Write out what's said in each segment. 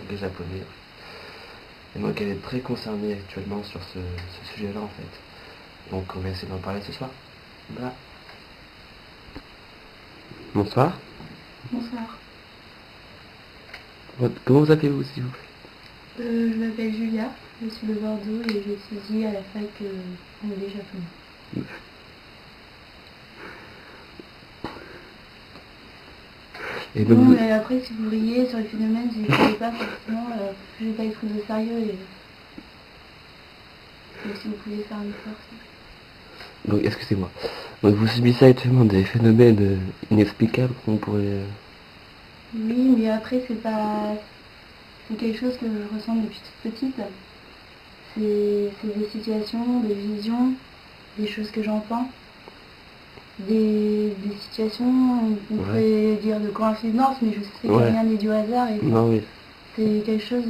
anglais japonais. Et donc elle est très concernée actuellement sur ce sujet-là en fait. Donc on va essayer d'en parler ce soir. Voilà. Bonsoir. Bonsoir. Comment vous appelez-vous s'il vous plaît? Je m'appelle Julia, je suis de Bordeaux et j'étudie à la fac anglais japonais. Et donc Bon, vous... mais après, si vous riez sur le phénomène, je ne savais pas forcément, je vais pas être de sérieux et si vous pouvez faire un effort. Donc excusez-moi. Donc vous subissez actuellement des phénomènes inexplicables qu'on pourrait... Oui, mais après, c'est quelque chose que je ressens depuis toute petite. C'est des situations, des visions, des choses que j'entends. Des situations, on pourrait dire de coïncidence, mais je sais que rien n'est dû au hasard et c'est quelque chose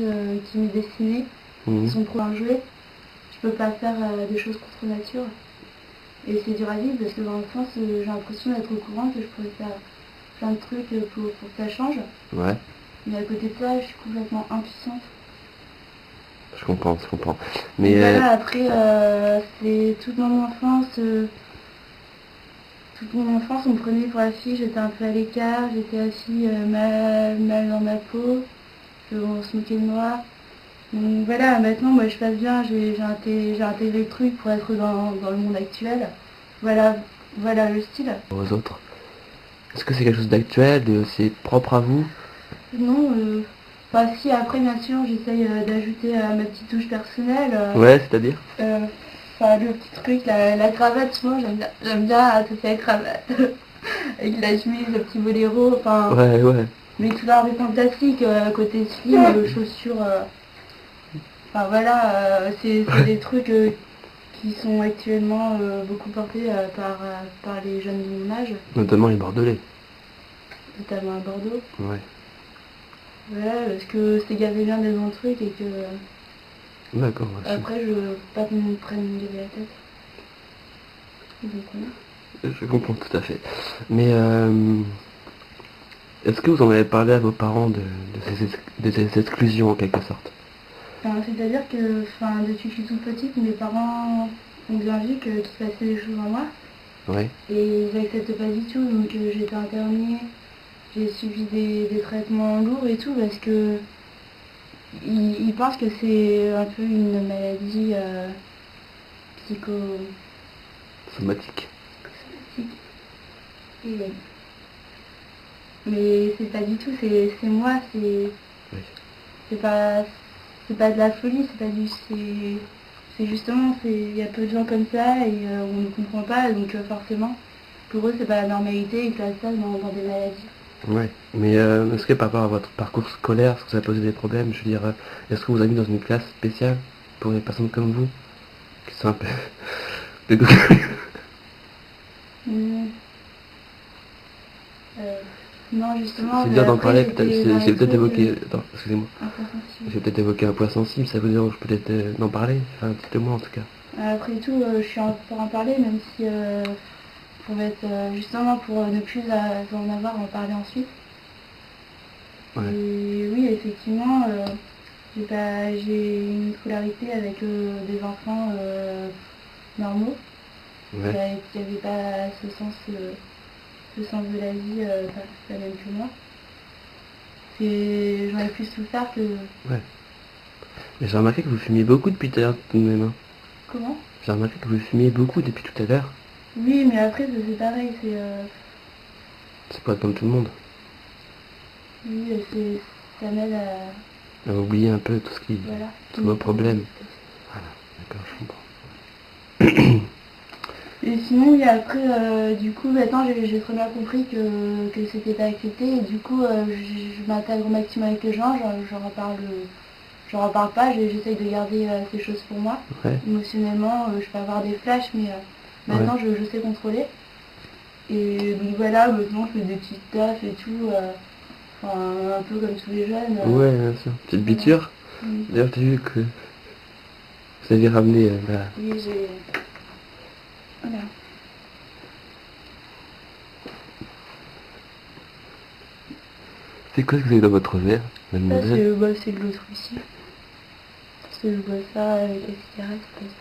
qui m'est destiné, qui sont pour un jouet. Je peux pas faire des choses contre nature. Et c'est dur à vivre parce que dans l'enfance, j'ai l'impression d'être au courant que je pourrais faire plein de trucs pour que ça change. Ouais. Mais à côté de ça, je suis complètement impuissante. Je comprends. Mais voilà, après, c'est toute mon enfance. Toute mon enfance, on me prenait pour la fille, j'étais un peu à l'écart, j'étais assis mal dans ma peau, on se moquait de moi. Donc voilà, maintenant, moi, je passe bien, j'ai intégré le truc pour être dans le monde actuel. Voilà le style. aux autres, est-ce que c'est quelque chose d'actuel, c'est propre à vous? Non, enfin si, après, bien sûr, j'essaye d'ajouter ma petite touche personnelle. Ouais, c'est-à-dire? Enfin, le petit truc, la cravate, moi, j'aime bien associer la cravate. Avec la chemise, le petit boléro, enfin... Ouais. Mais tout l'art des fantastiques, côté slim, chaussures... Enfin voilà, c'est des trucs qui sont actuellement beaucoup portés par les jeunes de mon âge. Notamment les Bordelais. Notamment à Bordeaux. Ouais. Voilà, parce que c'est gavé bien des bons trucs et que... D'accord. Après, je veux pas qu'on me prenne gavé la tête. Donc voilà. Je comprends tout à fait. Mais est-ce que vous en avez parlé à vos parents de ces exclusions en quelque sorte? Enfin, c'est-à-dire que depuis que je suis toute petite, mes parents ont bien vu qu'il se passait des choses en moi. Ouais. Et ils n'acceptent pas du tout, donc j'ai été internée, j'ai subi des traitements lourds et tout, parce que ils pensent que c'est un peu une maladie psycho... Somatique. Et... Mais c'est pas du tout, c'est moi, c'est pas de la folie, c'est pas du... C'est justement, il y a peu de gens comme ça et on ne comprend pas, donc forcément, pour eux, c'est pas la normalité et que ça se passe dans des maladies. Ouais, mais est-ce que par rapport à votre parcours scolaire, est-ce que ça a posé des problèmes? Je veux dire, est-ce que vous avez mis dans une classe spéciale pour des personnes comme vous, qui sont un peu... Non, justement, c'est bien d'en parler, j'ai peut-être évoqué... Attends, excusez-moi. J'ai peut-être évoqué un point sensible, ça vous dérange peut-être d'en parler? Enfin, dites-le moi en tout cas. Après tout, je suis pour en parler, même si pour être justement pour ne plus en avoir à en parler ensuite. Ouais. Et oui, effectivement, j'ai une scolarité avec des enfants normaux, Ouais. qui n'avaient pas ce sens de la vie pas la même que moi. J'en ai plus souffert que... Ouais. Mais j'ai remarqué que vous fumiez beaucoup depuis tout à l'heure tout de même. Hein. Comment? J'ai remarqué que vous fumiez beaucoup depuis tout à l'heure. Oui, mais après c'est pareil, C'est pas comme tout le monde. Oui, ça m'aide à... À oublier un peu tout ce qui... Voilà. Tous vos problèmes. Voilà, d'accord, je comprends. Et sinon, oui, après, du coup, maintenant, j'ai très bien compris que c'était pas accepté. Et du coup, je m'intègre au maximum avec les gens, j'en reparle pas, j'essaye de garder ces choses pour moi. Ouais. Émotionnellement, je peux avoir des flashs, mais maintenant, je sais contrôler. Et donc voilà, maintenant, je fais des petites tafs et tout, un peu comme tous les jeunes. Ouais, bien sûr. Petite biture. D'ailleurs, t'as vu que vous avez ramené la... Oui, j'ai... Voilà. C'est quoi ce que vous avez dans votre verre? Ça, Mademoiselle? c'est de l'autre aussi. Parce que je vois ça avec la cigarette, c'est pas ça.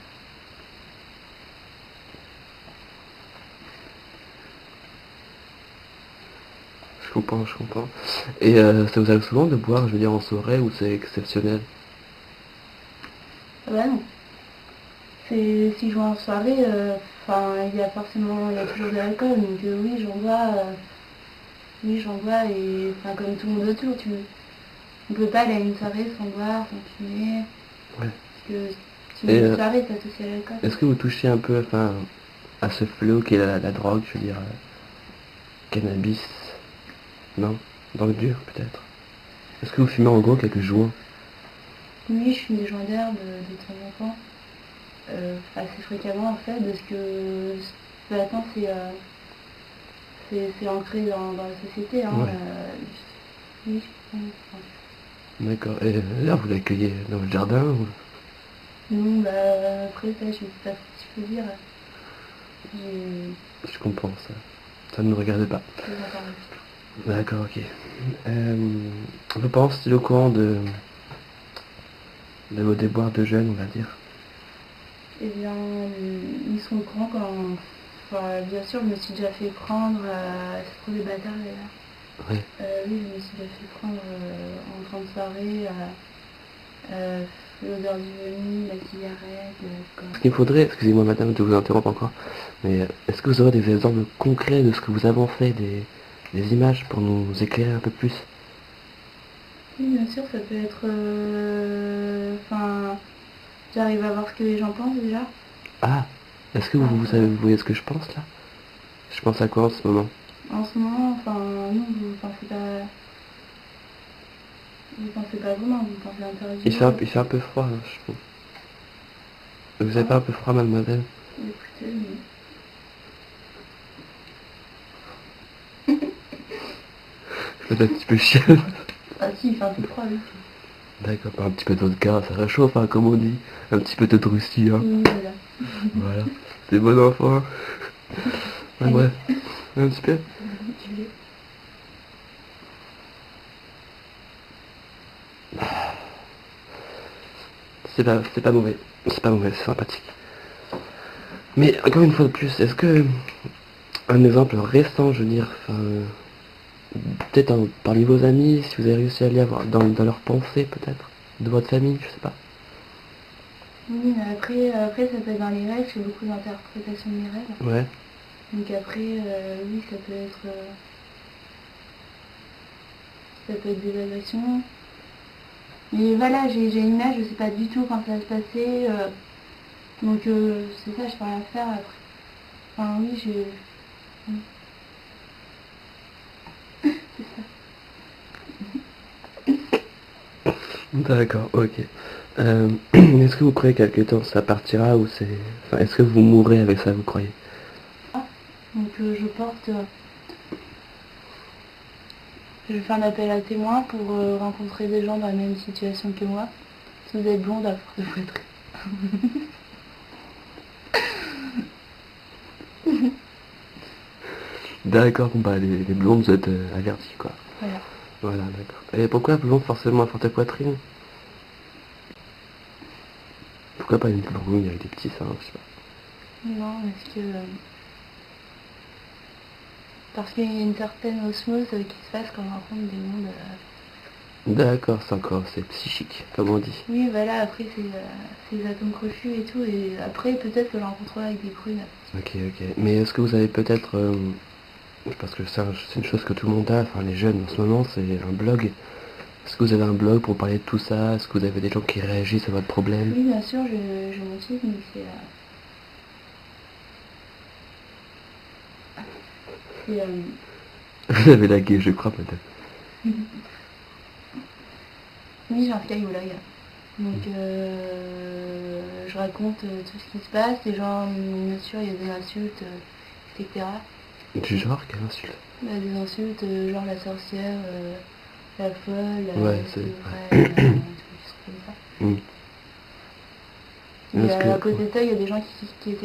Je comprends, je comprends. Et ça vous arrive souvent de boire, je veux dire, en soirée ou c'est exceptionnel? Ah bah non. Si je vais en soirée, enfin, il y a toujours de l'alcool, donc oui, j'en bois, et enfin, comme tout le monde autour, on peut pas aller à une soirée sans boire, sans fumer, Ouais. parce que sinon Et une soirée, c'est associé à l'alcool. est-ce que vous touchez un peu, enfin, à ce fléau qu'est la drogue, je veux dire, cannabis? Non? Drogue dure, peut-être? Est-ce que vous fumez en gros quelques joints? Oui, je fume des joints d'herbe de temps en temps, assez fréquemment en fait, parce que maintenant c'est ancré dans la société, hein, Ouais. oui, je fume, enfin, D'accord. Et là, vous l'accueillez dans votre jardin ou... non, bah, après ça, je sais pas ce qu'il faut dire. J'ai Je comprends ça. Ça ne me regarde pas. des enfants. D'accord, ok. Vos parents sont au courant de vos déboires de jeunes, on va dire. Eh bien, ils sont au courant quand... Enfin, bien sûr, je me suis déjà fait prendre... c'est trop des bâtards, d'ailleurs. Ouais. Oui, je me suis déjà fait prendre en grande soirée, l'odeur du vomi, la cigarette, quoi. Ce qu'il me faudrait, excusez-moi madame de vous interrompre encore, mais est-ce que vous aurez des exemples concrets de ce que vous avez fait, des images pour nous éclairer un peu plus? Oui, bien sûr, ça peut être... Enfin, j'arrive à voir ce que les gens pensent, déjà. Ah, est-ce que vous savez, vous voyez ce que je pense là? Je pense à quoi en ce moment? En ce moment, enfin, non, vous pensez pas vraiment, vous pensez intelligemment. Il fait un peu froid, hein, je trouve. Vous avez Ah, pas un peu froid, mademoiselle? écoutez, oui. Vous êtes un petit peu chienne. Ah si, il fait un peu froid, oui. D'accord, pas un petit peu de vodka, ça réchauffe, hein, comme on dit. Un petit peu de Russie, hein. Oui, voilà. Voilà. C'est bon enfant. Ouais, Allez, bref. Un petit peu. tu veux. C'est pas mauvais. C'est pas mauvais, c'est sympathique. Mais encore une fois de plus, est-ce que un exemple récent, je veux dire, enfin, peut-être parmi vos amis, si vous avez réussi à lire dans leurs pensées, peut-être, de votre famille, je sais pas. Oui, mais après, ça peut être dans les rêves, je fais beaucoup d'interprétations de mes rêves. Ouais. Donc après, oui, ça peut être des agressions. Mais voilà, j'ai une image, je sais pas du tout quand ça va se passer. Donc c'est ça, je peux rien faire après. Enfin oui, oui, c'est ça. D'accord, ok. Est-ce que vous croyez qu'à quelque temps ça partira ou c'est... Enfin, est-ce que vous mourrez avec ça, vous croyez? Donc je vais faire un appel à témoins pour rencontrer des gens dans la même situation que moi. Si vous êtes blonde, à force de vous être. D'accord, bon bah les blondes, vous êtes avertis, quoi. Voilà. Voilà, d'accord. Et pourquoi blonde forcément à forte poitrine? Pourquoi pas une blonde avec des petits seins, je sais pas. Non, parce qu'il y a une certaine osmose qui se passe quand on rencontre des mondes. D'accord, c'est psychique, comme on dit. Oui, voilà, après c'est des atomes crochus et tout, et après peut-être que je rencontrerai avec des prunes. Ok, ok. Mais est-ce que vous avez peut-être... parce que c'est une chose que tout le monde a, enfin les jeunes en ce moment, c'est un blog. Est-ce que vous avez un blog pour parler de tout ça? Est-ce que vous avez des gens qui réagissent à votre problème? Oui, bien sûr, je mon site, mais c'est, Vous avez lagué, je crois, madame. oui, j'ai un skyblog. Donc je raconte tout ce qui se passe, les gens, bien sûr, il y a des insultes, etc. Du genre, quelle insulte? Il y a des insultes, genre la sorcière, la folle, Ouais, c'est c'est... vrai, tout des trucs comme ça. Hmm. Et Est-ce que... à côté de ça, il y a des gens qui étaient